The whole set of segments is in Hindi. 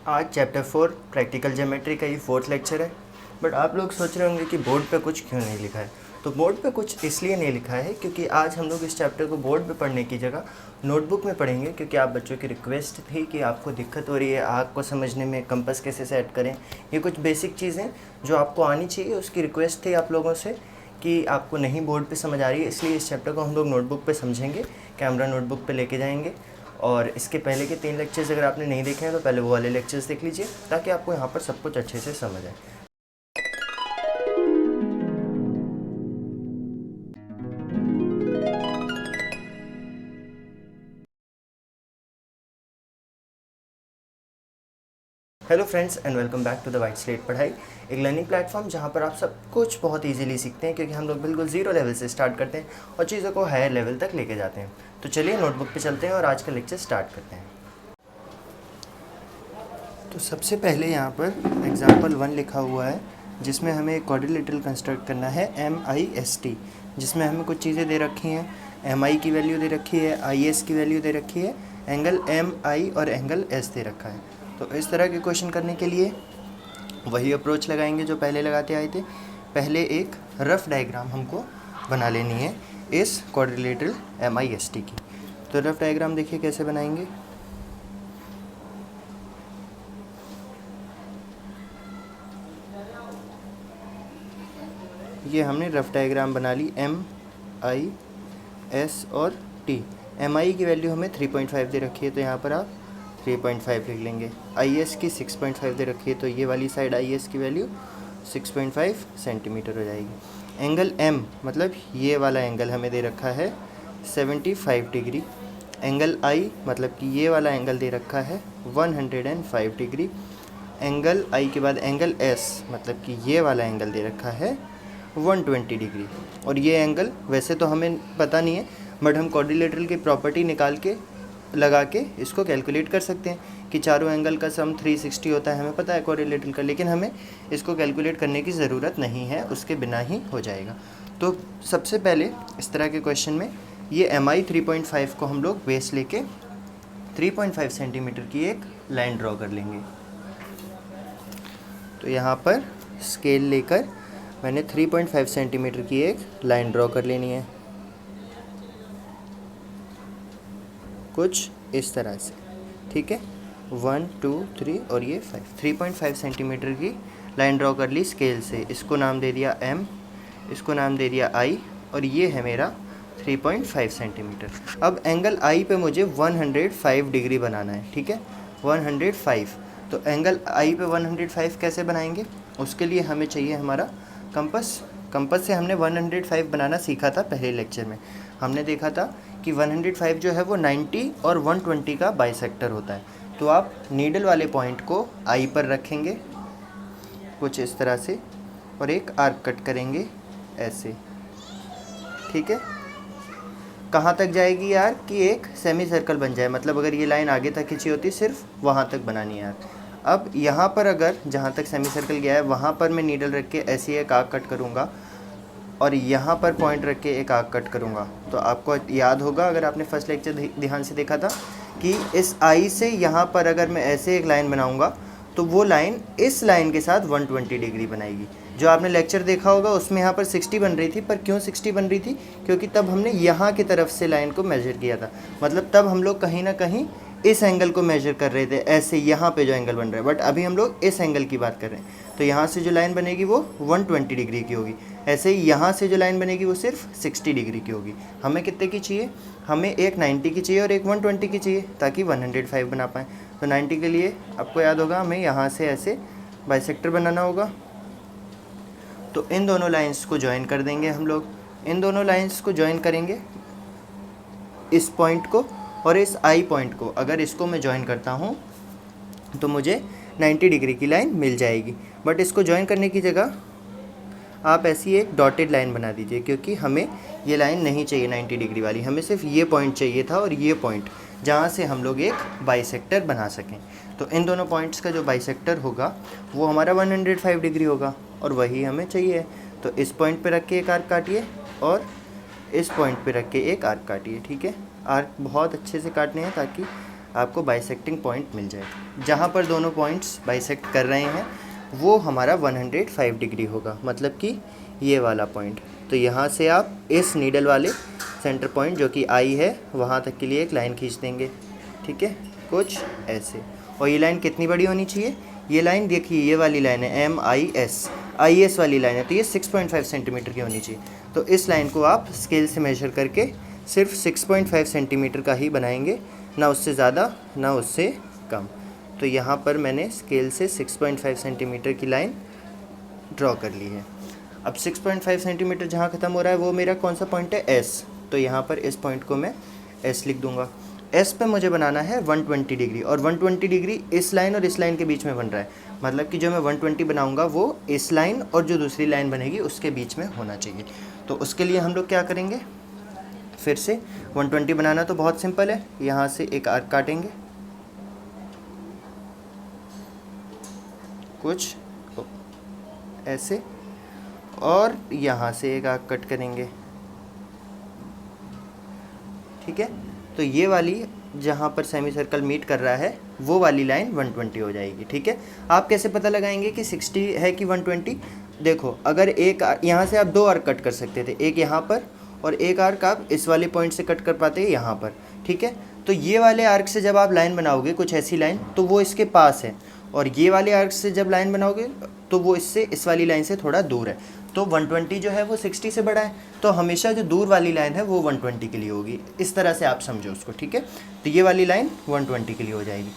आज चैप्टर 4 प्रैक्टिकल ज्योमेट्री का ये 4th लेक्चर है। बट आप लोग सोच रहे होंगे कि बोर्ड पे कुछ क्यों नहीं लिखा है। तो बोर्ड पे कुछ इसलिए नहीं लिखा है क्योंकि आज हम लोग इस चैप्टर को बोर्ड पे पढ़ने की जगह नोटबुक में पढ़ेंगे, क्योंकि आप बच्चों की रिक्वेस्ट थी कि आपको दिक्कत हो रही है आग को समझने में, कंपास कैसे सेट करें, ये कुछ बेसिक चीज़ें जो आपको आनी चाहिए, उसकी रिक्वेस्ट थी आप लोगों से कि आपको नहीं बोर्ड पे समझ आ रही है। इसलिए इस चैप्टर को हम लोग नोटबुक पे समझेंगे, कैमरा नोटबुक पे लेके जाएंगे। और इसके पहले के 3 लेक्चर्स अगर आपने नहीं देखे हैं तो पहले वो वाले लेक्चर्स देख लीजिए, ताकि आपको यहाँ पर सब कुछ अच्छे से समझ आए। Hello friends and welcome back to the white slate पढ़ाई, एक लर्निंग प्लेटफॉर्म जहाँ पर आप सब कुछ बहुत इजीली सीखते हैं, क्योंकि हम लोग बिल्कुल ज़ीरो लेवल से स्टार्ट करते हैं और चीज़ों को हायर लेवल तक लेके जाते हैं। तो चलिए नोटबुक पे चलते हैं और आज का लेक्चर स्टार्ट करते हैं। तो सबसे पहले यहाँ पर एग्जाम्पल 1 लिखा हुआ है, जिसमें हमें एक क्वाड्रिलेटरल कंस्ट्रक्ट करना है MIST, जिसमें हमें कुछ चीज़ें दे रखी हैं। MI की वैल्यू दे रखी है, IS की वैल्यू दे रखी है, एंगल MI और एंगल S दे रखा है। तो इस तरह के क्वेश्चन करने के लिए वही अप्रोच लगाएंगे जो पहले लगाते आए थे। पहले एक रफ़ डायग्राम हमको बना लेनी है इस क्वाड्रिलेटरल MIST की। तो रफ़ डायग्राम देखिए कैसे बनाएंगे। ये हमने रफ़ डायग्राम बना ली MI S और T। MI की वैल्यू हमें 3.5 दे रखी है, तो यहाँ पर आप 3.5 लिख लेंगे। IS की 6.5 दे रखी है, तो ये वाली साइड IS की वैल्यू 6.5 सेंटीमीटर हो जाएगी। एंगल M मतलब ये वाला एंगल हमें दे रखा है 75 डिग्री। एंगल I मतलब कि ये वाला एंगल दे रखा है 105 डिग्री। एंगल I के बाद एंगल S मतलब कि ये वाला एंगल दे रखा है 120 डिग्री। और ये एंगल वैसे तो हमें पता नहीं है, बट हम क्वाड्रिलेटरल की प्रॉपर्टी निकाल के लगा के इसको कैलकुलेट कर सकते हैं कि चारों एंगल का सम 360 होता है, हमें पता है क्वाड्रिलेटरल का। लेकिन हमें इसको कैलकुलेट करने की ज़रूरत नहीं है, उसके बिना ही हो जाएगा। तो सबसे पहले इस तरह के क्वेश्चन में ये MI 3.5 को हम लोग बेस लेके 3.5 सेंटीमीटर की एक लाइन ड्रॉ कर लेंगे। तो यहाँ पर स्केल लेकर मैंने 3.5 सेंटीमीटर की एक लाइन ड्रॉ कर लेनी है, कुछ इस तरह से, ठीक है। 1 2 3 और ये 5, 3.5 सेंटीमीटर की लाइन ड्रॉ कर ली स्केल से। इसको नाम दे दिया M, इसको नाम दे दिया I, और ये है मेरा 3.5 सेंटीमीटर। अब एंगल I पे मुझे 105 डिग्री बनाना है, ठीक है, 105। तो एंगल I पे 105 कैसे बनाएंगे, उसके लिए हमें चाहिए हमारा कंपास। कंपास से हमने 105 बनाना सीखा था पहले लेक्चर में। हमने देखा था कि 105 जो है वो 90 और 120 का बाइसेक्टर होता है। तो आप नीडल वाले पॉइंट को I पर रखेंगे कुछ इस तरह से, और एक आर्क कट करेंगे ऐसे, ठीक है। कहाँ तक जाएगी यार कि एक सेमी सर्कल बन जाए, मतलब अगर ये लाइन आगे तक खींची होती सिर्फ वहाँ तक बनानी है यार। अब यहाँ पर अगर जहाँ तक सेमी सर्कल गया है वहाँ पर मैं नीडल रख के ऐसे एक आर्क कट करूँगा, और यहाँ पर पॉइंट रख के एक आर्क कट करूँगा। तो आपको याद होगा, अगर आपने फर्स्ट लेक्चर ध्यान से देखा था, कि इस I से यहाँ पर अगर मैं ऐसे एक लाइन बनाऊँगा तो वो लाइन इस लाइन के साथ 120 डिग्री बनाएगी। जो आपने लेक्चर देखा होगा उसमें यहाँ पर 60 बन रही थी, पर क्यों 60 बन रही थी, क्योंकि तब हमने यहाँ की तरफ से लाइन को मेजर किया था। मतलब तब हम लोग कहीं ना कहीं इस एंगल को मेजर कर रहे थे, ऐसे यहाँ पे जो एंगल बन रहा है, बट अभी हम लोग इस एंगल की बात कर रहे हैं। तो यहाँ से जो लाइन बनेगी वो 120 डिग्री की होगी। ऐसे ही यहाँ से जो लाइन बनेगी वो सिर्फ 60 डिग्री की होगी। हमें कितने की चाहिए, हमें एक 90 की चाहिए और एक 120 की चाहिए, ताकि 105 बना पाएँ। तो 90 के लिए आपको याद होगा हमें यहाँ से ऐसे बाइसेक्टर बनाना होगा। तो इन दोनों लाइंस को ज्वाइन कर देंगे हम लोग। इन दोनों लाइंस को ज्वाइन करेंगे, इस पॉइंट को और इस I पॉइंट को। अगर इसको मैं ज्वाइन करता हूँ तो मुझे 90 डिग्री की लाइन मिल जाएगी। बट इसको ज्वाइन करने की जगह आप ऐसी एक डॉटेड लाइन बना दीजिए, क्योंकि हमें ये लाइन नहीं चाहिए 90 डिग्री वाली, हमें सिर्फ ये पॉइंट चाहिए था और ये पॉइंट, जहाँ से हम लोग एक बाइसेक्टर बना सकें। तो इन दोनों पॉइंट्स का जो बाइसेक्टर होगा वो हमारा 105 डिग्री होगा, और वही हमें चाहिए। तो इस पॉइंट पे रख के एक आर्क काटिए और इस पॉइंट पे रख के एक आर्क काटिए, ठीक है। आर्क बहुत अच्छे से काटने हैं ताकि आपको बाइसेक्टिंग पॉइंट मिल जाएगा। जहाँ पर दोनों पॉइंट्स बाइसेक्ट कर रहे हैं वो हमारा 105 डिग्री होगा, मतलब कि ये वाला पॉइंट। तो यहाँ से आप इस नीडल वाले सेंटर पॉइंट जो कि आई है वहाँ तक के लिए एक लाइन खींच देंगे, ठीक है, कुछ ऐसे। और ये लाइन कितनी बड़ी होनी चाहिए? ये लाइन देखिए, ये वाली लाइन है MIS वाली लाइन है, तो ये 6.5 सेंटीमीटर की होनी चाहिए। तो इस लाइन को आप स्केल से मेजर करके सिर्फ 6.5 सेंटीमीटर का ही बनाएंगे, ना उससे ज़्यादा ना उससे कम। तो यहाँ पर मैंने स्केल से 6.5 सेंटीमीटर की लाइन ड्रॉ कर ली है। अब 6.5 सेंटीमीटर जहाँ ख़त्म हो रहा है वो मेरा कौन सा पॉइंट है? S। तो यहाँ पर इस पॉइंट को मैं S लिख दूँगा। S पे मुझे बनाना है 120 डिग्री, और 120 डिग्री इस लाइन और इस लाइन के बीच में बन रहा है, मतलब कि जो मैं 120 बनाऊँगा वो इस लाइन और जो दूसरी लाइन बनेगी उसके बीच में होना चाहिए। तो उसके लिए हम लोग क्या करेंगे? फिर से 120 बनाना तो बहुत सिंपल है, यहाँ से एक आर्क काटेंगे कुछ ऐसे, और यहाँ से एक आर्क कट करेंगे, ठीक है। तो ये वाली जहाँ पर सेमी सर्कल मीट कर रहा है वो वाली लाइन 120 हो जाएगी, ठीक है। आप कैसे पता लगाएंगे कि 60 है कि 120? देखो, अगर एक यहाँ से आप दो आर्क कट कर सकते थे, एक यहाँ पर और एक आर्क आप इस वाले पॉइंट से कट कर पाते हैं यहाँ पर, ठीक है। तो ये वाले आर्क से जब आप लाइन बनाओगे कुछ ऐसी लाइन, तो वो इसके पास है, और ये वाले आर्क से जब लाइन बनाओगे तो वो इससे इस वाली लाइन से थोड़ा दूर है। तो 120 जो है वो 60 से बड़ा है, तो हमेशा जो दूर वाली लाइन है वो 120 के लिए होगी। इस तरह से आप समझो उसको, ठीक है। तो ये वाली लाइन 120 के लिए हो जाएगी।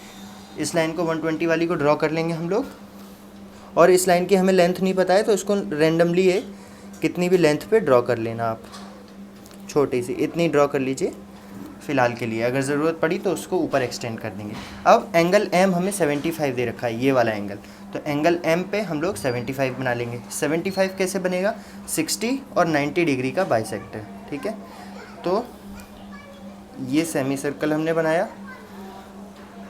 इस लाइन को 120 वाली को ड्रॉ कर लेंगे हम लोग, और इस लाइन की हमें लेंथ नहीं पता है तो इसको रेंडमली है कितनी भी लेंथ पे ड्रॉ कर लेना आप, छोटी सी इतनी ड्रॉ कर लीजिए फ़िलहाल के लिए, अगर ज़रूरत पड़ी तो उसको ऊपर एक्सटेंड कर देंगे। अब एंगल M हमें 75 दे रखा है, ये वाला एंगल, तो एंगल M पे हम लोग 75 बना लेंगे। 75 कैसे बनेगा? 60 और 90 डिग्री का बाइसेक्टर, ठीक है। तो ये सेमी सर्कल हमने बनाया।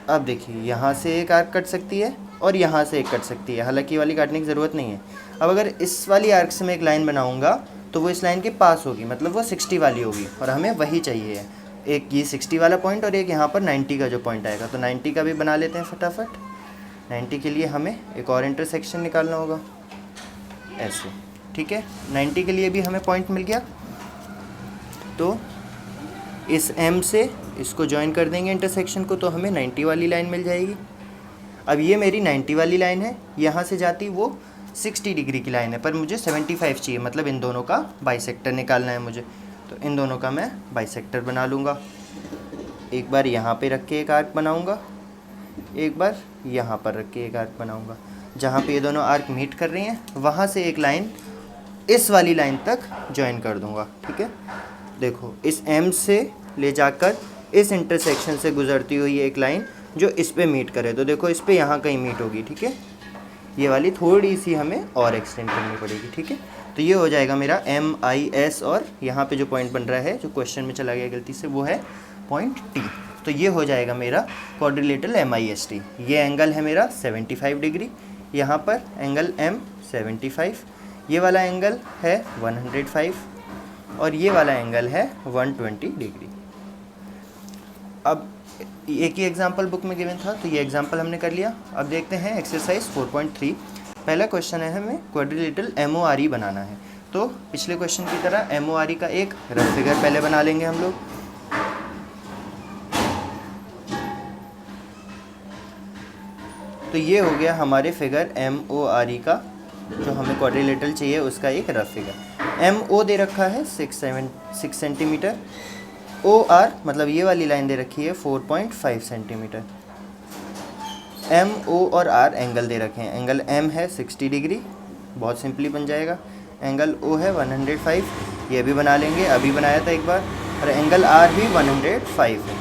अब देखिए, यहाँ से एक आर्क कट सकती है और यहाँ से एक कट सकती है, हालांकि ये वाली काटने की ज़रूरत नहीं है। अब अगर इस वाली आर्क से मैं एक लाइन बनाऊँगा तो वो इस लाइन के पास होगी, मतलब वो 60 वाली होगी, और हमें वही चाहिए है, एक ये 60 वाला पॉइंट और एक यहाँ पर 90 का जो पॉइंट आएगा। तो 90 का भी बना लेते हैं फटाफट। 90 के लिए हमें एक और इंटरसेक्शन निकालना होगा ऐसे, ठीक है। 90 के लिए भी हमें पॉइंट मिल गया, तो इस M से इसको ज्वाइन कर देंगे इंटरसेक्शन को, तो हमें 90 वाली लाइन मिल जाएगी। अब ये मेरी 90 वाली लाइन है, यहाँ से जाती वो 60 डिग्री की लाइन है, पर मुझे 75 चाहिए, मतलब इन दोनों का बाइसेक्टर निकालना है मुझे। तो इन दोनों का मैं बाइसेक्टर बना लूँगा। एक बार यहाँ पे रख के एक आर्क बनाऊँगा, एक बार यहाँ पर रख के एक आर्क बनाऊँगा। जहाँ पे ये दोनों आर्क मीट कर रही हैं वहाँ से एक लाइन इस वाली लाइन तक ज्वाइन कर दूँगा, ठीक है। देखो, इस M से ले जाकर इस इंटरसेक्शन से गुजरती हुई एक लाइन जो इस पे मीट करे, तो देखो इस पे यहाँ कहीं मीट होगी, ठीक है। ये वाली थोड़ी सी हमें और एक्सटेंड करनी पड़ेगी, ठीक है। तो ये हो जाएगा मेरा MIS, और यहाँ पे जो पॉइंट बन रहा है जो क्वेश्चन में चला गया गलती से वो है पॉइंट T। तो ये हो जाएगा मेरा क्वाड्रिलेटरल MIST। ये एंगल है मेरा 75 डिग्री, यहाँ पर एंगल M 75, ये वाला एंगल है 105 और ये वाला एंगल है 120 डिग्री। अब एक ही एग्जाम्पल बुक में गिवन था तो ये एग्जाम्पल हमने कर लिया। अब देखते हैं एक्सरसाइज 4.3। पहला क्वेश्चन है, हमें क्वाड्रिलेटरल MORE बनाना है। तो पिछले क्वेश्चन की तरह MORE का एक रफ फिगर पहले बना लेंगे हम लोग। तो ये हो गया हमारे फिगर MORE का, जो हमें क्वाड्रिलेटरल चाहिए उसका एक रफ फिगर। MO दे रखा है 6 सेंटीमीटर, OR मतलब ये वाली लाइन दे रखी है 4.5 सेंटीमीटर। MO और R एंगल दे रखे हैं। एंगल M है 60 डिग्री, बहुत सिंपली बन जाएगा। एंगल O है 105, ये भी बना लेंगे, अभी बनाया था एक बार। और एंगल R भी 105 है,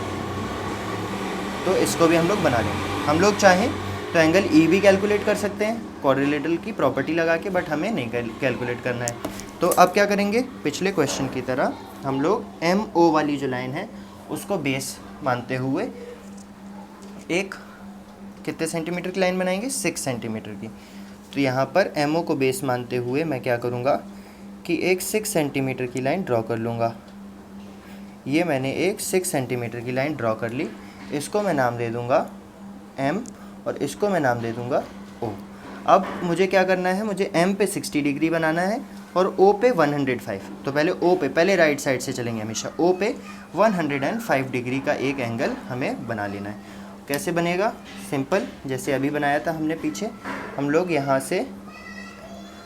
तो इसको भी हम लोग बना लेंगे। हम लोग चाहें तो एंगल E भी कैलकुलेट कर सकते हैं क्वाड्रिलेटरल की प्रॉपर्टी लगा के, बट हमें नहीं कैलकुलेट करना है। तो अब क्या करेंगे, पिछले क्वेश्चन की तरह हम लोग MO वाली जो लाइन है उसको बेस मानते हुए एक कितने सेंटीमीटर की लाइन बनाएंगे, 6 सेंटीमीटर की। तो यहाँ पर MO को बेस मानते हुए मैं क्या करूँगा कि एक 6 सेंटीमीटर की लाइन ड्रॉ कर लूँगा। ये मैंने एक 6 सेंटीमीटर की लाइन ड्रॉ कर ली। इसको मैं नाम दे दूँगा M और इसको मैं नाम दे दूँगा O। अब मुझे क्या करना है, मुझे M पे 60 डिग्री बनाना है और O पे 105। तो पहले O पे, पहले राइट साइड से चलेंगे हमेशा। O पे 105 डिग्री का एक एंगल हमें बना लेना है। कैसे बनेगा? सिंपल, जैसे अभी बनाया था हमने पीछे। हम लोग यहाँ से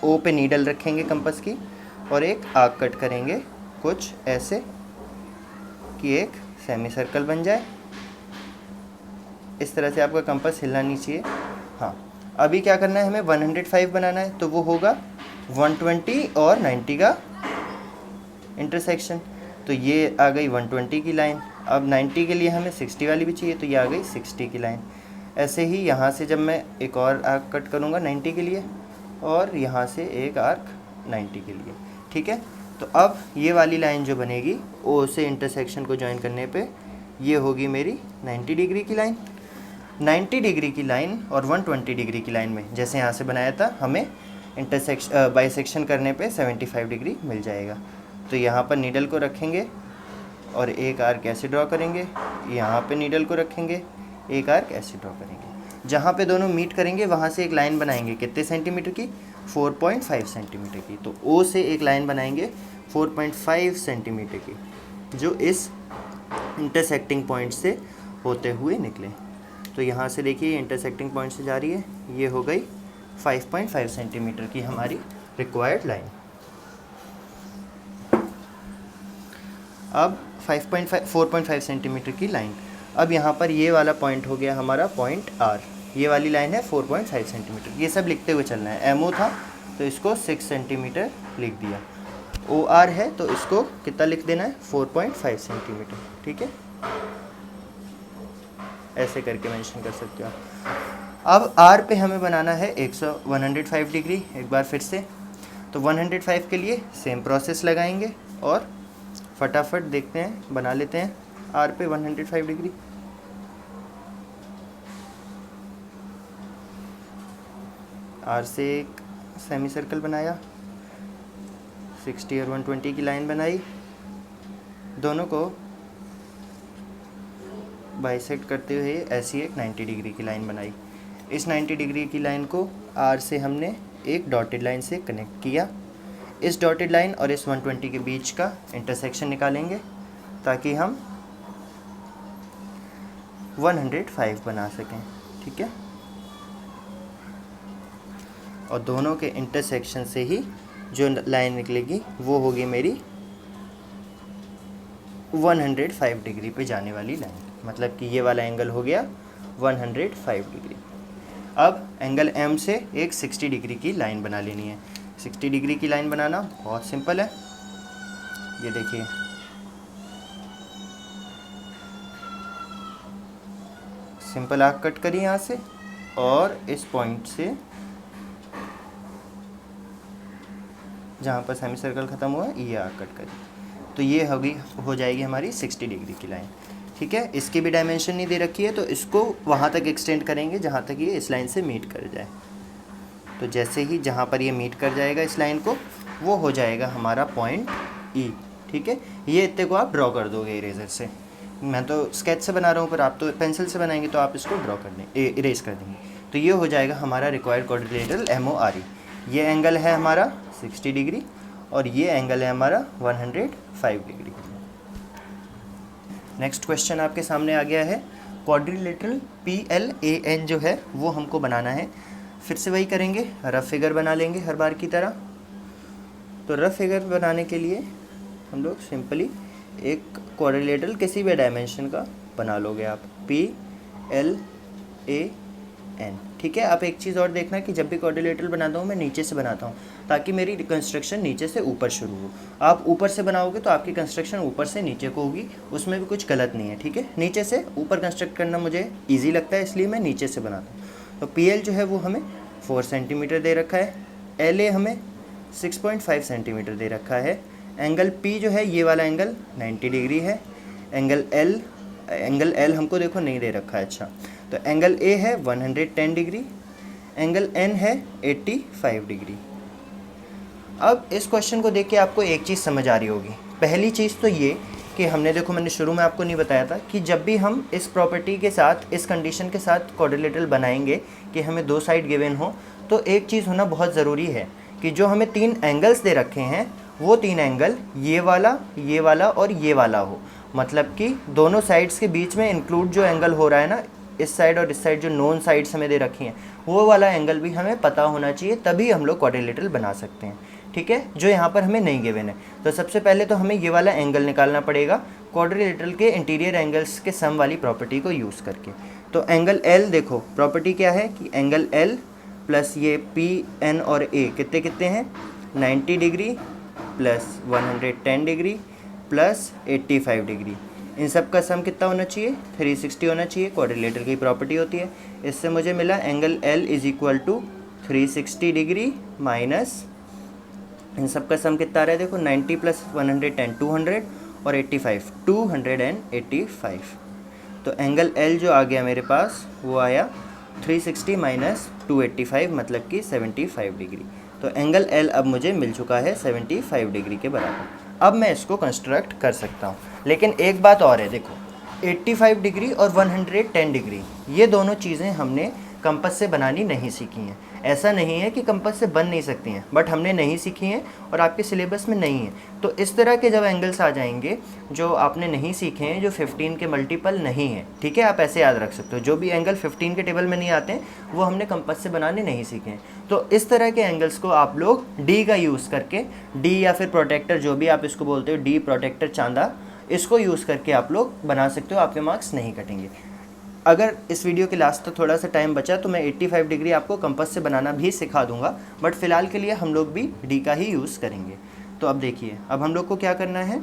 O पे नीडल रखेंगे कंपास की और एक आर्क कट करेंगे कुछ ऐसे कि एक सेमी सर्कल बन जाए। इस तरह से आपका कंपास हिलना नहीं चाहिए। हाँ, अभी क्या करना है, हमें 105 बनाना है, तो वो होगा 120 और 90 का इंटरसेक्शन। तो ये आ गई 120 की लाइन। अब 90 के लिए हमें 60 वाली भी चाहिए, तो ये आ गई 60 की लाइन। ऐसे ही यहाँ से जब मैं एक और आर्क कट करूँगा 90 के लिए और यहाँ से एक आर्क 90 के लिए, ठीक है। तो अब ये वाली लाइन जो बनेगी ओ से इंटरसेक्शन को ज्वाइन करने पे ये होगी मेरी 90 डिग्री की लाइन। 90 डिग्री की लाइन और 120 डिग्री की लाइन में जैसे यहाँ से बनाया था, हमें बाइसेक्शन करने पे 75 डिग्री मिल जाएगा। तो यहाँ पर नीडल को रखेंगे और एक आर्क ऐसे ड्रॉ करेंगे, यहाँ पे नीडल को रखेंगे, एक आर्क ऐसे ड्रॉ करेंगे। जहाँ पे दोनों मीट करेंगे वहाँ से एक लाइन बनाएंगे, कितने सेंटीमीटर की? 4.5 सेंटीमीटर की। तो ओ से एक लाइन बनाएंगे 4.5 सेंटीमीटर की, जो इस इंटरसेक्टिंग पॉइंट से होते हुए निकले। तो यहाँ से देखिए इंटरसेक्टिंग पॉइंट से जा रही है, ये हो गई 5.5 सेंटीमीटर की हमारी रिक्वायर्ड लाइन। अब 4.5 सेंटीमीटर की लाइन। अब यहाँ पर ये वाला पॉइंट हो गया हमारा पॉइंट R। ये वाली लाइन है 4.5 सेंटीमीटर। ये सब लिखते हुए चलना है। MO था तो इसको 6 सेंटीमीटर लिख दिया। OR है तो इसको कितना लिख देना है? 4.5 सेंटीमीटर, ठीक है। ऐसे करके मेंशन कर सकते हो आप। अब R पे हमें बनाना है 105 डिग्री। एक बार फिर से, तो 105 के लिए सेम प्रोसेस लगाएंगे और फटाफट देखते हैं, बना लेते हैं R पे 105 डिग्री। R से एक सेमी सर्कल बनाया, 60 और 120 की लाइन बनाई, दोनों को बाइसेक्ट करते हुए ऐसी एक 90 डिग्री की लाइन बनाई। इस 90 डिग्री की लाइन को R से हमने एक डॉटेड लाइन से कनेक्ट किया। इस डॉटेड लाइन और इस 120 के बीच का इंटरसेक्शन निकालेंगे ताकि हम 105 बना सकें, ठीक है। और दोनों के इंटरसेक्शन से ही जो लाइन निकलेगी वो होगी मेरी 105 डिग्री पे जाने वाली लाइन। मतलब कि ये वाला एंगल हो गया 105 डिग्री। अब एंगल M से एक 60 डिग्री की लाइन बना लेनी है। 60 डिग्री की लाइन बनाना बहुत सिंपल है। ये देखिए, सिंपल आर्क कट करिए यहाँ से और इस पॉइंट से जहाँ पर सेमी सर्कल ख़त्म हुआ ये आर्क कट करिए। तो ये हो जाएगी हमारी 60 डिग्री की लाइन, ठीक है। इसकी भी डायमेंशन नहीं दे रखी है तो इसको वहाँ तक एक्सटेंड करेंगे जहाँ तक ये इस लाइन से मीट कर जाए। तो जैसे ही जहाँ पर ये मीट कर जाएगा इस लाइन को, वो हो जाएगा हमारा पॉइंट E, ठीक है। ये इतने को आप ड्रॉ कर दोगे इरेजर से। मैं तो स्केच से बना रहा हूँ, पर आप तो पेंसिल से बनाएंगे तो आप इसको ड्रॉ कर देंगे, इरेज कर देंगे। तो ये हो जाएगा हमारा रिक्वायर्ड क्वाड्रिलेटरल MORE। ये एंगल है हमारा 60 डिग्री और ये एंगल है हमारा 105 डिग्री। नेक्स्ट क्वेश्चन आपके सामने आ गया है। क्वाड्रिलेटरल PLAN जो है वो हमको बनाना है। फिर से वही करेंगे, रफ फिगर बना लेंगे हर बार की तरह। तो रफ फिगर बनाने के लिए हम लोग सिंपली एक क्वाड्रिलेटरल किसी भी डायमेंशन का बना लोगे आप, PLAN, ठीक है। आप एक चीज़ और देखना कि जब भी क्वाड्रिलेटरल बनाता हूँ मैं नीचे से बनाता हूँ ताकि मेरी कंस्ट्रक्शन नीचे से ऊपर शुरू हो। आप ऊपर से बनाओगे तो आपकी कंस्ट्रक्शन ऊपर से नीचे को होगी, उसमें भी कुछ गलत नहीं है, ठीक है। नीचे से ऊपर कंस्ट्रक्ट करना मुझे ईजी लगता है, इसलिए मैं नीचे से बनाता हूँ। तो PL जो है वो हमें 4 सेंटीमीटर दे रखा है, LA हमें 6.5 सेंटीमीटर दे रखा है। एंगल P जो है ये वाला एंगल 90 डिग्री है। एंगल L हमको देखो नहीं दे रखा है, अच्छा। तो एंगल A है 110 डिग्री, एंगल N है 85 डिग्री। अब इस क्वेश्चन को देख के आपको एक चीज़ समझ आ रही होगी। पहली चीज़ तो ये कि हमने देखो, मैंने शुरू में आपको नहीं बताया था कि जब भी हम इस प्रॉपर्टी के साथ, इस कंडीशन के साथ क्वाड्रिलेटरल बनाएंगे कि हमें दो साइड गिवन हो, तो एक चीज़ होना बहुत ज़रूरी है कि जो हमें 3 एंगल्स दे रखे हैं वो 3 एंगल ये वाला और ये वाला हो। मतलब कि दोनों साइड्स के बीच में इंक्लूड जो एंगल हो रहा है ना, इस साइड और इस साइड जो नोन साइड्स हमें दे रखी हैं, वो वाला एंगल भी हमें पता होना चाहिए, तभी हम लोग क्वाड्रिलेटरल बना सकते हैं। ठीक है, जो यहाँ पर हमें नहीं गिवन है। तो सबसे पहले तो हमें ये वाला एंगल निकालना पड़ेगा क्वाड्रिलेटरल के इंटीरियर एंगल्स के सम वाली प्रॉपर्टी को यूज़ करके। तो एंगल L देखो, प्रॉपर्टी क्या है कि एंगल L प्लस ये P, N और A कितने कितने हैं, 90 degree plus 110 degree plus 85 degree, इन सब का सम कितना होना चाहिए, 360 होना चाहिए। क्वाड्रिलेटरल की प्रॉपर्टी होती है। इससे मुझे मिला angle L is equal to 360 degree minus इन सब का सम कितना आ रहा है, देखो 90 प्लस 110 200 और 85 285। तो एंगल L जो आ गया मेरे पास वो आया 360 माइनस 285 मतलब कि 75 डिग्री। तो एंगल L अब मुझे मिल चुका है 75 डिग्री के बराबर। अब मैं इसको कंस्ट्रक्ट कर सकता हूँ, लेकिन एक बात और है, देखो 85 डिग्री और 110 डिग्री ये दोनों चीज़ें हमने कंपास से बनानी नहीं सीखी हैं। ऐसा नहीं है कि कंपास से बन नहीं सकती हैं, बट हमने नहीं सीखी हैं और आपके सिलेबस में नहीं है। तो इस तरह के जब एंगल्स आ जाएंगे जो आपने नहीं सीखे हैं, जो 15 के मल्टीपल नहीं है, ठीक है, आप ऐसे याद रख सकते हो, जो भी एंगल 15 के टेबल में नहीं आते हैं वो हमने कंपास से बनाने नहीं सीखे हैं। तो इस तरह के एंगल्स को आप लोग डी का यूज़ करके, डी या फिर प्रोटेक्टर जो भी आप इसको बोलते हो, डी प्रोटेक्टर चांदा, इसको यूज़ करके आप लोग बना सकते हो, आपके मार्क्स नहीं कटेंगे। अगर इस वीडियो के लास्ट तक थोड़ा सा टाइम बचा तो मैं 85 डिग्री आपको कंपास से बनाना भी सिखा दूंगा, बट फिलहाल के लिए हम लोग भी डी का ही यूज़ करेंगे। तो अब देखिए, अब हम लोग को क्या करना है,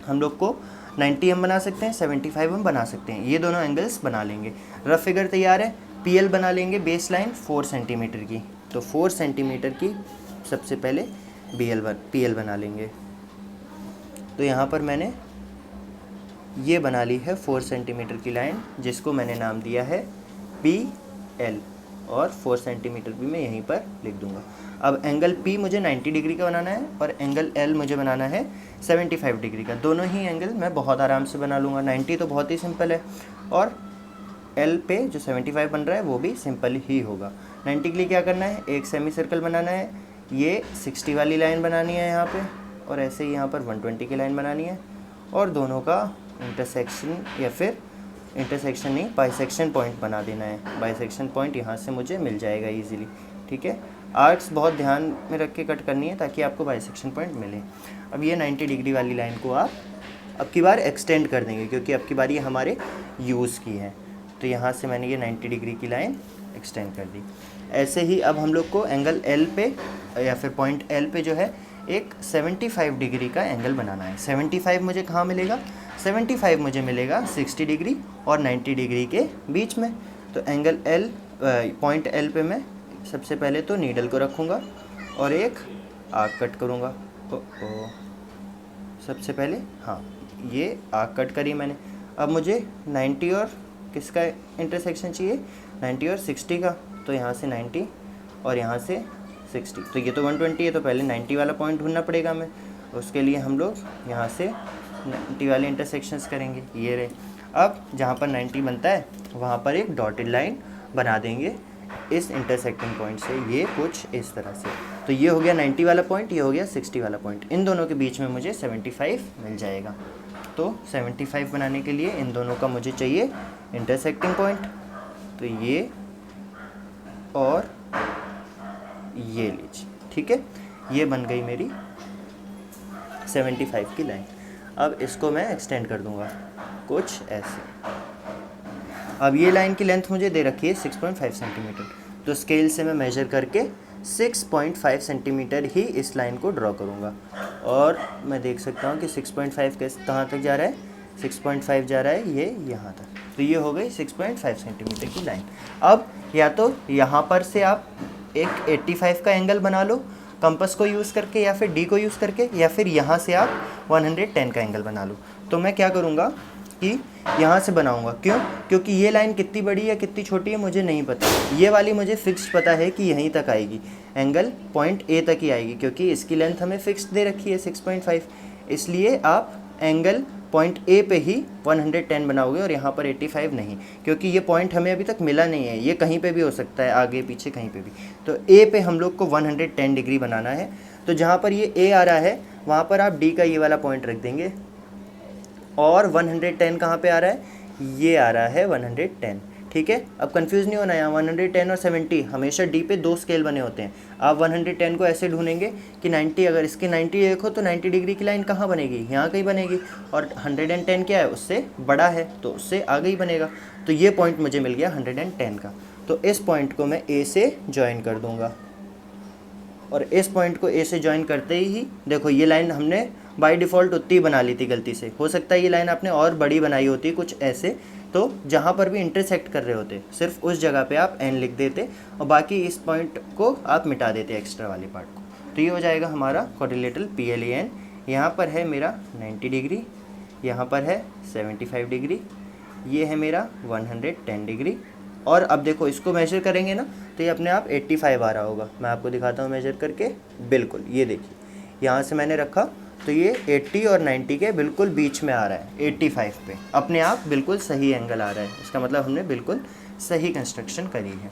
हम लोग को 90 हम बना सकते हैं, 75 हम बना सकते हैं, ये दोनों एंगल्स बना लेंगे। रफ फिगर तैयार है। PL बना लेंगे बेस लाइन 4 सेंटीमीटर की, तो 4 सेंटीमीटर की सबसे पहले PL बना लेंगे। तो यहाँ पर मैंने ये बना ली है 4 सेंटीमीटर की लाइन, जिसको मैंने नाम दिया है PL, और 4 सेंटीमीटर भी मैं यहीं पर लिख दूंगा। अब एंगल P मुझे 90 डिग्री का बनाना है और एंगल L मुझे बनाना है 75 डिग्री का। दोनों ही एंगल मैं बहुत आराम से बना लूँगा। 90 तो बहुत ही सिंपल है और L पे जो 75 बन रहा है वो भी सिंपल ही होगा। 90 के लिए क्या करना है, एक सेमी सर्कल बनाना है, ये 60 वाली लाइन बनानी है यहाँ पे, और ऐसे ही यहाँ पर 120 की लाइन बनानी है, और दोनों का इंटरसेक्शन या फिर इंटरसेक्शन नहीं, बाइसेक्शन पॉइंट बना देना है। बाइसेक्शन पॉइंट यहाँ से मुझे मिल जाएगा इजीली। ठीक है, आर्क्स बहुत ध्यान में रख के कट करनी है ताकि आपको बाइसेक्शन पॉइंट मिले। अब ये 90 डिग्री वाली लाइन को आप अब की बार एक्सटेंड कर देंगे, क्योंकि अब की बार ये हमारे यूज़ की है। तो यहाँ से मैंने ये 90 डिग्री की लाइन एक्सटेंड कर दी। ऐसे ही अब हम लोग को एंगल L पे या फिर पॉइंट L पे जो है एक 75 डिग्री का एंगल बनाना है। 75 मुझे कहाँ मिलेगा, 75 मुझे मिलेगा 60 डिग्री और 90 डिग्री के बीच में। तो एंगल L पॉइंट L पे मैं सबसे पहले तो नीडल को रखूँगा और एक आर्क कट करूँगा। सबसे पहले हाँ, ये आर्क कट करी मैंने। अब मुझे 90 और किसका इंटरसेक्शन चाहिए, 90 और 60 का। तो यहाँ से 90 और यहाँ से 60, तो ये तो 120 है, तो पहले 90 वाला पॉइंट ढूंढना पड़ेगा हमें। उसके लिए हम लोग यहाँ से 90 वाले इंटरसेक्शंस करेंगे, ये रहे। अब जहाँ पर 90 बनता है वहाँ पर एक डॉटेड लाइन बना देंगे इस इंटरसेक्टिंग पॉइंट से, ये कुछ इस तरह से। तो ये हो गया 90 वाला पॉइंट, ये हो गया 60 वाला पॉइंट। इन दोनों के बीच में मुझे 75 मिल जाएगा। तो 75 बनाने के लिए इन दोनों का मुझे चाहिए इंटरसेक्टिंग पॉइंट। तो ये और ये लीजिए, ठीक है, ये बन गई मेरी 75 की लाइन। अब इसको मैं एक्सटेंड कर दूंगा कुछ ऐसे। अब ये लाइन की लेंथ मुझे दे रखी है 6.5 सेंटीमीटर, तो स्केल से मैं मेजर करके 6.5 सेंटीमीटर ही इस लाइन को ड्रॉ करूँगा। और मैं देख सकता हूँ कि 6.5 कहाँ तक जा रहा है, 6.5 जा रहा है ये यहाँ तक। तो ये हो गई 6.5 सेंटीमीटर की लाइन। अब या तो यहाँ पर से आप एक 85 का एंगल बना लो कंपास को यूज़ करके या फिर डी को यूज़ करके, या फिर यहाँ से आप 110 का एंगल बना लो। तो मैं क्या करूँगा कि यहाँ से बनाऊँगा, क्यों, क्योंकि ये लाइन कितनी बड़ी या कितनी छोटी है मुझे नहीं पता। ये वाली मुझे फिक्स्ड पता है कि यहीं तक आएगी, एंगल पॉइंट A तक ही आएगी, क्योंकि इसकी लेंथ हमें फिक्स्ड दे रखी है 6.5। इसलिए आप एंगल पॉइंट ए पे ही 110 बनाओगे और यहाँ पर 85 नहीं, क्योंकि ये पॉइंट हमें अभी तक मिला नहीं है, ये कहीं पे भी हो सकता है, आगे पीछे कहीं पे भी। तो ए पे हम लोग को 110 डिग्री बनाना है। तो जहाँ पर ये ए आ रहा है वहाँ पर आप डी का ये वाला पॉइंट रख देंगे, और 110 कहाँ पे आ रहा है, ये आ रहा है 110, ठीक है। अब कंफ्यूज नहीं होना, यहाँ 110 और 70 हमेशा डी पे 2 स्केल बने होते हैं। आप 110 को ऐसे ढूंढेंगे कि 90, अगर इसकी 90 देखो तो 90 डिग्री की लाइन कहाँ बनेगी, यहाँ कहीं बनेगी, और 110 क्या है, उससे बड़ा है तो उससे आगे ही बनेगा। तो ये पॉइंट मुझे मिल गया 110 का। तो इस पॉइंट को मैं ए से ज्वाइन कर दूँगा, और इस पॉइंट को ए से ज्वाइन करते ही देखो ये लाइन हमने बाय डिफ़ॉल्ट उतनी बना ली थी गलती से, हो सकता है ये लाइन आपने और बड़ी बनाई होती कुछ ऐसे, तो जहाँ पर भी इंटरसेक्ट कर रहे होते सिर्फ उस जगह पे आप एन लिख देते और बाकी इस पॉइंट को आप मिटा देते एक्स्ट्रा वाले पार्ट को। तो ये हो जाएगा हमारा क्वाड्रिलेटरल PLAN। यहाँ पर है मेरा 90 डिग्री, यहाँ पर है 75 डिग्री, ये है मेरा 110 डिग्री। और अब देखो इसको मेजर करेंगे ना तो ये अपने आप 85 आ रहा होगा। मैं आपको दिखाता हूँ मेजर करके, बिल्कुल ये देखिए यहाँ से मैंने रखा तो ये 80 और 90 के बिल्कुल बीच में आ रहा है, 85 पे अपने आप बिल्कुल सही एंगल आ रहा है। इसका मतलब हमने बिल्कुल सही कंस्ट्रक्शन करी है।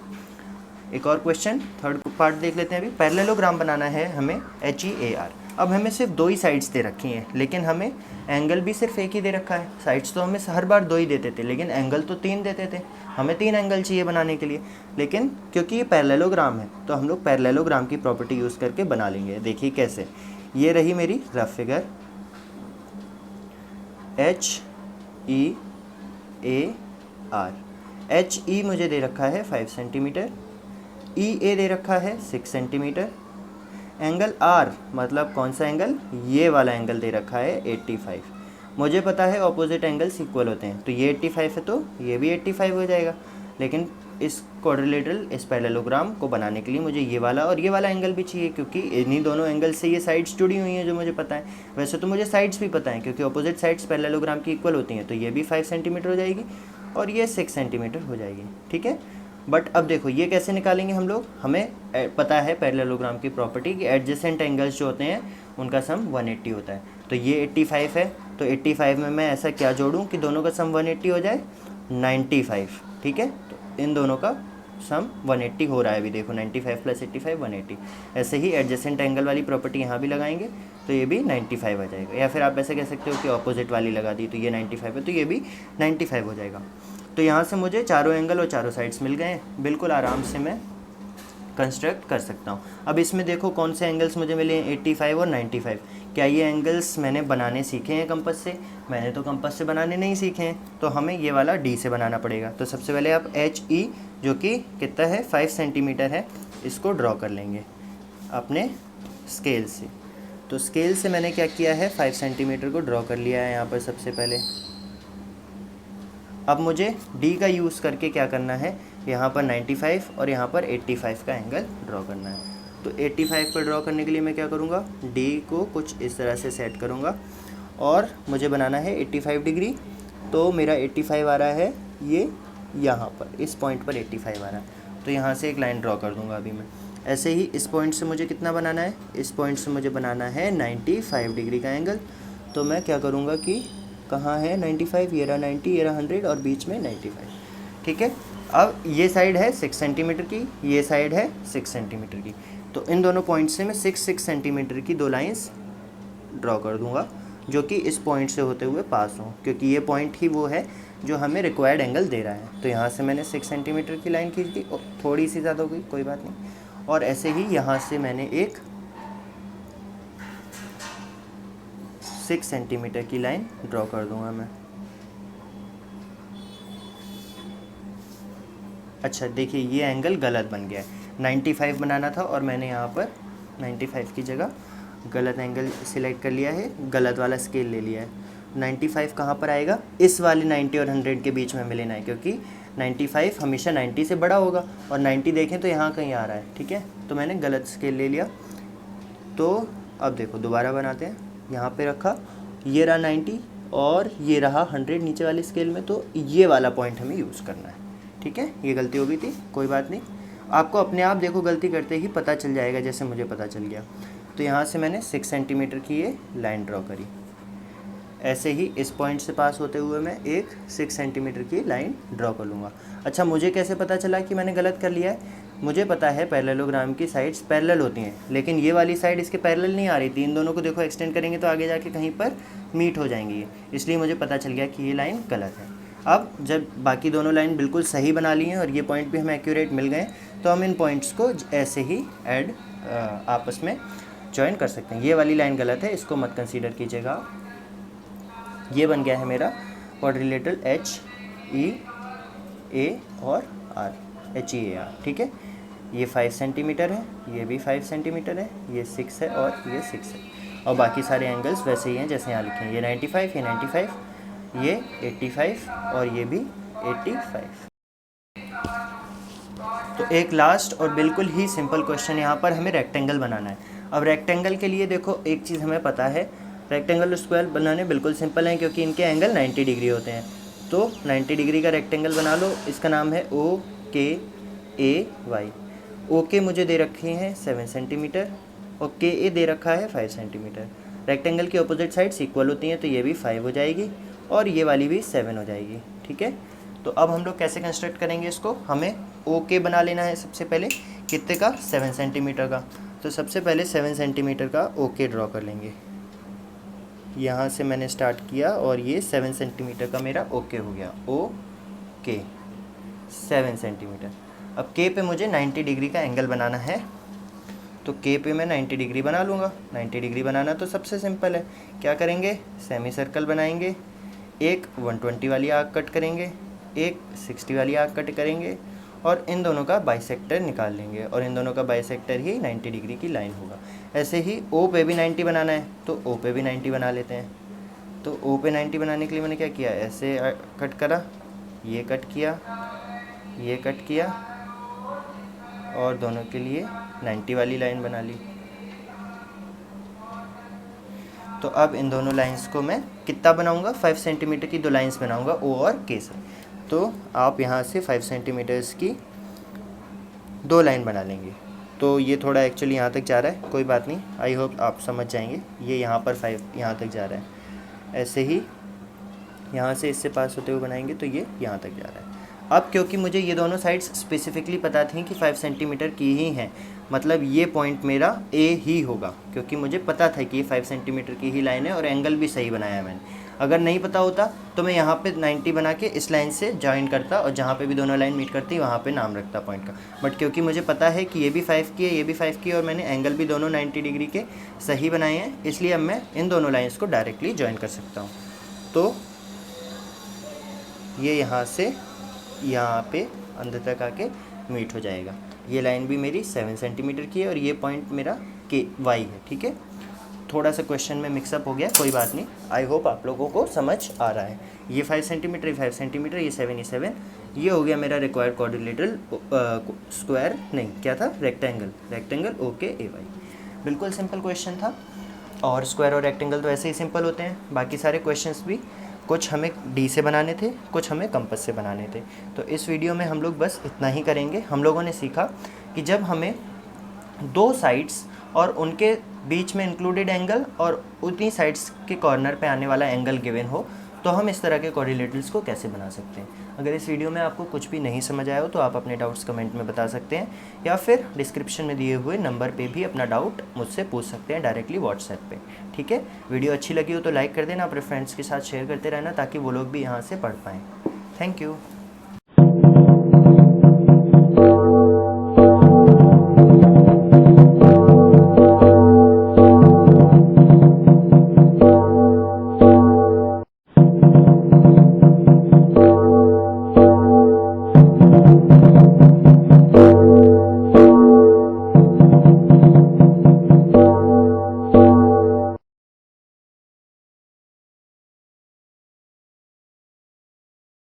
एक और क्वेश्चन, थर्ड पार्ट देख लेते हैं अभी। पैरेललोग्राम बनाना है हमें HEAR। अब हमें सिर्फ 2 ही साइड्स दे रखी हैं, लेकिन हमें एंगल भी सिर्फ एक ही दे रखा है। साइड्स तो हमें हर बार 2 ही देते थे, लेकिन एंगल तो 3 देते थे। हमें 3 एंगल चाहिए बनाने के लिए, लेकिन क्योंकि ये पैरेललोग्राम है तो हम लोग पैरेललोग्राम की प्रॉपर्टी यूज़ करके बना लेंगे। देखिए कैसे, ये रही मेरी रफ फिगर HEAR। HE मुझे दे रखा है 5 सेंटीमीटर, EA दे रखा है 6 सेंटीमीटर, एंगल R मतलब कौन सा एंगल, ये वाला एंगल दे रखा है 85। मुझे पता है ऑपोजिट एंगल्स इक्वल होते हैं, तो ये 85 है तो ये भी 85 हो जाएगा। लेकिन इस क्वाड्रिलेटरल, इस पैरेललोग्राम को बनाने के लिए मुझे ये वाला और ये वाला एंगल भी चाहिए, क्योंकि इन्हीं दोनों एंगल से ये साइड्स जुड़ी हुई हैं जो मुझे पता है। वैसे तो मुझे साइड्स भी पता है, क्योंकि ऑपोजिट साइड्स पैरेललोग्राम की इक्वल होती हैं। तो ये भी 5 सेंटीमीटर हो जाएगी और ये 6 सेंटीमीटर हो जाएगी, ठीक है। बट अब देखो ये कैसे निकालेंगे हम लोग, हमें पता है पैरेललोग्राम की प्रॉपर्टी कि एडजेसेंट एंगल्स जो होते हैं उनका सम 180 होता है। तो ये 85 है, तो 85 में मैं ऐसा क्या जोड़ूं कि दोनों का सम 180 हो जाए, 95, ठीक है। तो इन दोनों का सम 180 हो रहा है, अभी देखो 95 + 85 180। ऐसे ही एडजेसेंट एंगल वाली प्रॉपर्टी यहाँ भी लगाएंगे तो ये भी 95 आ जाएगा। या फिर आप ऐसे कह सकते हो कि ऑपोजिट वाली लगा दी तो ये 95 है तो ये भी 95 हो जाएगा। तो यहाँ से मुझे चारों एंगल और चारों साइड्स मिल गए, बिल्कुल आराम से मैं कंस्ट्रक्ट कर सकता हूँ। अब इसमें देखो कौन से एंगल्स मुझे मिले हैं, 85 और 95। क्या ये एंगल्स मैंने बनाने सीखे हैं कंपास से? मैंने तो कंपास से बनाने नहीं सीखे हैं, तो हमें ये वाला D से बनाना पड़ेगा। तो सबसे पहले आप HE जो कि कितना है 5 सेंटीमीटर है, इसको ड्रॉ कर लेंगे अपने स्केल से। तो स्केल से मैंने क्या किया है, 5 सेंटीमीटर को ड्रॉ कर लिया है यहाँ पर सबसे पहले। अब मुझे D का यूज़ करके क्या करना है, यहाँ पर 95 और यहाँ पर 85 का एंगल ड्रॉ करना है। तो 85 पर ड्रॉ करने के लिए मैं क्या करूँगा, D को कुछ इस तरह से सेट करूँगा और मुझे बनाना है 85 डिग्री। तो मेरा 85 आ रहा है, ये यहाँ पर इस पॉइंट पर 85 आ रहा है, तो यहाँ से एक लाइन ड्रॉ कर दूँगा अभी मैं। ऐसे ही इस पॉइंट से मुझे कितना बनाना है, इस पॉइंट से मुझे बनाना है 95 डिग्री का एंगल। तो मैं क्या करूँगा कि कहाँ है 95, ये रहा 90, ये रहा 100 और बीच में 95, ठीक है। अब ये साइड है 6 सेंटीमीटर की, ये साइड है 6 सेंटीमीटर की, तो इन दोनों पॉइंट से मैं 6 सेंटीमीटर की 2 लाइंस ड्रॉ कर दूंगा जो कि इस पॉइंट से होते हुए पास हों, क्योंकि ये पॉइंट ही वो है जो हमें रिक्वायर्ड एंगल दे रहा है। तो यहाँ से मैंने 6 सेंटीमीटर की लाइन खींच दी, थोड़ी सी ज़्यादा हो गई कोई बात नहीं। और ऐसे ही यहाँ से मैंने एक 6 सेंटीमीटर की लाइन ड्रॉ कर दूंगा मैं। अच्छा देखिए ये एंगल गलत बन गया है, 95 बनाना था और मैंने यहाँ पर 95 की जगह गलत एंगल सिलेक्ट कर लिया है, गलत वाला स्केल ले लिया है। 95 कहाँ पर आएगा, इस वाले 90 और 100 के बीच में हमें लेना है, क्योंकि 95 हमेशा 90 से बड़ा होगा और 90 देखें तो यहाँ कहीं आ रहा है, ठीक है। तो मैंने गलत स्केल ले लिया। तो अब देखो दोबारा बनाते हैं, यहाँ पे रखा, ये रहा 90 और ये रहा 100 नीचे वाले स्केल में, तो ये वाला पॉइंट हमें यूज़ करना है, ठीक है। ये गलती हो गई थी, कोई बात नहीं, आपको अपने आप देखो गलती करते ही पता चल जाएगा, जैसे मुझे पता चल गया। तो यहाँ से मैंने 6 सेंटीमीटर की ये लाइन ड्रॉ करी। ऐसे ही इस पॉइंट से पास होते हुए मैं एक 6 सेंटीमीटर की लाइन ड्रॉ कर लूँगा। अच्छा, मुझे कैसे पता चला कि मैंने गलत कर लिया है? मुझे पता है पैरेललोग्राम की साइड्स पैरेलल होती हैं, लेकिन ये वाली साइड इसके पैरेलल नहीं आ रही थी। इन दोनों को देखो एक्सटेंड करेंगे तो आगे जाके कहीं पर मीट हो जाएंगी ये, इसलिए मुझे पता चल गया कि ये लाइन गलत है। अब जब बाकी दोनों लाइन बिल्कुल सही बना ली हैं और ये पॉइंट भी हमें एक्यूरेट मिल गए, तो हम इन पॉइंट्स को ऐसे ही ऐड आपस में जॉइन कर सकते हैं। ये वाली लाइन गलत है, इसको मत कंसीडर कीजिएगा। ये बन गया है मेरा क्वाड्रिलेटरल एच ई ए और R, H E A R, ठीक है। ये 5 सेंटीमीटर है, ये भी 5 सेंटीमीटर है, ये 6 है और ये 6 है, और बाकी सारे एंगल्स वैसे ही हैं जैसे यहाँ लिखे हैं। ये 95, ये 95, ये 85 और ये भी 85। तो एक लास्ट और बिल्कुल ही सिंपल क्वेश्चन यहाँ पर हमें रेक्टेंगल बनाना है। अब रेक्टेंगल के लिए देखो एक चीज़ हमें पता है, रेक्टेंगल और स्क्वायर बनाने बिल्कुल सिंपल हैं क्योंकि इनके एंगल 90 डिग्री होते हैं। तो 90 डिग्री का रेक्टेंगल बना लो, इसका नाम है ओ के ए वाई। ओ के मुझे दे रखे हैं 7 सेंटीमीटर और के ए दे रखा है 5 सेंटीमीटर। रेक्टेंगल की अपोजिट साइड्स इक्वल होती हैं, तो ये भी 5 हो जाएगी और ये वाली भी 7 हो जाएगी, ठीक है। तो अब हम लोग कैसे कंस्ट्रक्ट करेंगे इसको? हमें ओ के बना लेना है सबसे पहले, कितने का? 7 सेंटीमीटर का। तो सबसे पहले 7 सेंटीमीटर का ओ के ड्रॉ कर लेंगे। यहाँ से मैंने स्टार्ट किया और ये 7 सेंटीमीटर का मेरा ओ के हो गया, ओ के 7 सेंटीमीटर। अब के पे मुझे 90 डिग्री का एंगल बनाना है, तो के पे मैं 90 डिग्री बना लूँगा। 90 डिग्री बनाना तो सबसे सिंपल है, क्या करेंगे? सेमी सर्कल बनाएंगे, एक 120 वाली आर्क कट करेंगे, एक 60 वाली आर्क कट करेंगे और इन दोनों का बाइसेक्टर निकाल लेंगे और इन दोनों का बाइसेक्टर ही 90 डिग्री की लाइन होगा। ऐसे ही ओ पे भी 90 बनाना है, तो ओ पे भी 90 बना लेते हैं। तो ओ पे 90 बनाने के लिए मैंने क्या किया, ऐसे कट करा, ये कट किया, ये कट किया और दोनों के लिए 90 वाली लाइन बना ली। तो अब इन दोनों लाइंस को मैं कितना बनाऊंगा? 5 सेंटीमीटर की दो लाइंस बनाऊंगा ओ और के से। तो आप यहाँ से 5 सेंटीमीटर्स की दो लाइन बना लेंगे। तो ये थोड़ा एक्चुअली यहाँ तक जा रहा है, कोई बात नहीं, आई होप आप समझ जाएंगे। ये यहाँ पर 5 यहाँ तक जा रहा है, ऐसे ही यहाँ से इससे पास होते हुए बनाएंगे तो ये यहाँ तक जा रहा है। अब क्योंकि मुझे ये दोनों साइड्स स्पेसिफिकली पता थी कि 5 सेंटीमीटर की ही हैं, मतलब ये पॉइंट मेरा ए ही होगा, क्योंकि मुझे पता था कि ये 5 सेंटीमीटर की ही लाइन है और एंगल भी सही बनाया है मैंने। अगर नहीं पता होता तो मैं यहाँ पे 90 बना के इस लाइन से जॉइन करता और जहाँ पे भी दोनों लाइन मीट करती वहाँ पे नाम रखता पॉइंट का। बट क्योंकि मुझे पता है कि ये भी 5 की है, ये भी 5 की है और मैंने एंगल भी दोनों 90 डिग्री के सही बनाए हैं, इसलिए अब मैं इन दोनों लाइन्स को डायरेक्टली जॉइन कर सकता हूँ। तो ये यहाँ से यहाँ पे अंदर तक आके मीट हो जाएगा। ये लाइन भी मेरी 7 सेंटीमीटर की है और ये पॉइंट मेरा के वाई है, ठीक है। थोड़ा सा क्वेश्चन में मिक्सअप हो गया, कोई बात नहीं, आई होप आप लोगों को समझ आ रहा है। ये 5 सेंटीमीटर, ये 5 सेंटीमीटर, ये 7, ये 7, ये हो गया मेरा रिक्वायर्ड क्वाड्रिलेटरल स्क्वायर, नहीं क्या था, रेक्टेंगल ओ के ए वाई। बिल्कुल सिंपल क्वेश्चन था, और स्क्वायर और रेक्टेंगल तो ऐसे ही सिंपल होते हैं। बाकी सारे क्वेश्चंस भी कुछ हमें डी से बनाने थे, कुछ हमें कंपास से बनाने थे। तो इस वीडियो में हम लोग बस इतना ही करेंगे। हम लोगों ने सीखा कि जब हमें दो साइड्स और उनके बीच में इंक्लूडेड एंगल और उतनी साइड्स के कॉर्नर पे आने वाला एंगल गिवन हो, तो हम इस तरह के कोरिलेटर्स को कैसे बना सकते हैं। अगर इस वीडियो में आपको कुछ भी नहीं समझ आया हो तो आप अपने डाउट्स कमेंट में बता सकते हैं, या फिर डिस्क्रिप्शन में दिए हुए नंबर पे भी अपना डाउट मुझसे पूछ सकते हैं डायरेक्टली व्हाट्सएप पे, ठीक है। वीडियो अच्छी लगी हो तो लाइक कर देना, अपने फ्रेंड्स के साथ शेयर करते रहना ताकि वो लोग भी यहाँ से पढ़ पाएँ। Thank you.